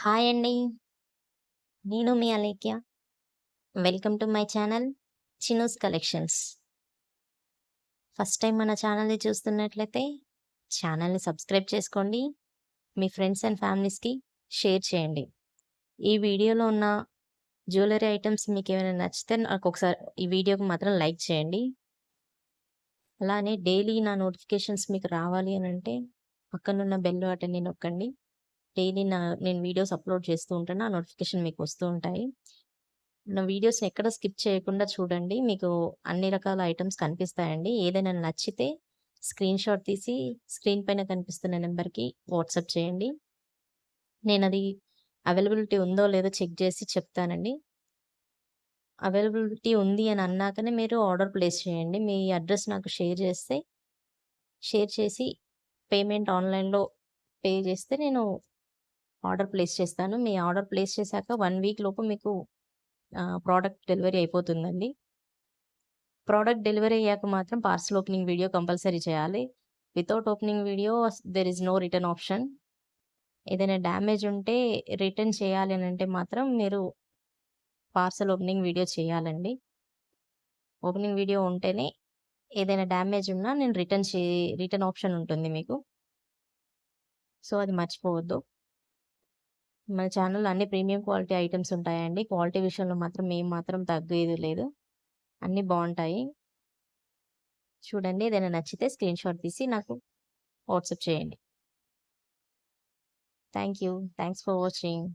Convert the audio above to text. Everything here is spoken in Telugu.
హాయ్ అండి. నేను మీ Alekhya. Welcome to my channel 'Chinu's collections'. First time మన ఛానల్‌ని చూస్తున్నట్లయితే ఛానల్‌ని సబ్స్క్రైబ్ చేసుకోండి. మీ ఫ్రెండ్స్ అండ్ ఫ్యామిలీస్‌కి షేర్ చేయండి. ఈ వీడియోలో ఉన్న జ్యువెల్లరీ ఐటెమ్స్ మీకేమైనా నచ్చితే నాకొకసారి ఈ వీడియోకి మాత్రం లైక్ చేయండి. అలానే డైలీ నా నోటిఫికేషన్స్ మీకు రావాలి అనంటే పక్కనున్న బెల్ బటన్‌ని నొక్కండి. డైలీ నేను వీడియోస్ అప్‌లోడ్ చేస్తూ ఉంటాను. ఆ నోటిఫికేషన్ మీకు వస్తూ ఉంటాయి. నా వీడియోస్‌ని ఎక్కడ స్కిప్ చేయకుండా చూడండి. మీకు అన్ని రకాల ఐటెమ్స్ కనిపిస్తాయండి. ఏదైనా నచ్చితే స్క్రీన్‌షాట్ తీసి స్క్రీన్ పైన కనిపిస్తున్న నంబర్‌కి వాట్సాప్ చేయండి. నేనది అవైలబిలిటీ ఉందో లేదో చెక్ చేసి చెప్తానండి. అవైలబిలిటీ ఉంది అని అన్నాకనే మీరు ఆర్డర్ ప్లేస్ చేయండి. మీ అడ్రెస్ నాకు షేర్ చేసి పేమెంట్ ఆన్‌లైన్‌లో పే చేస్తే నేను ఆర్డర్ ప్లేస్ చేస్తాను. మీ ఆర్డర్ ప్లేస్ చేశాక 1 వీక్ లోపు మీకు ప్రొడక్ట్ డెలివరీ అయిపోతుందండి. ప్రొడక్ట్ డెలివరీ అయ్యాక మాత్రం పార్సెల్ ఓపెనింగ్ వీడియో కంపల్సరీ చేయాలి. Without opening video there is no return option. ఏదైనా డ్యామేజ్ ఉంటే రిటర్న్ చేయాలి అనంటే మాత్రం మీరు పార్సెల్ ఓపెనింగ్ వీడియో చేయాలండి. ఓపెనింగ్ వీడియో ఉంటేనే ఏదైనా డ్యామేజ్ ఉన్నా నేను రిటర్న్ ఆప్షన్ ఉంటుంది మీకు. సో, అది మర్చిపోవద్దు. మన ఛానల్‌లో అన్ని ప్రీమియం క్వాలిటీ ఐటెమ్స్ ఉంటాయండి. క్వాలిటీ విషయంలో మాత్రం మేము మాత్రం తగ్గేది లేదు. అన్నీ బావుంటాయి. చూడండి. ఏదైనా నచ్చితే స్క్రీన్‌షాట్ తీసి నాకు వాట్సాప్ చేయండి. Thank you. Thanks for watching.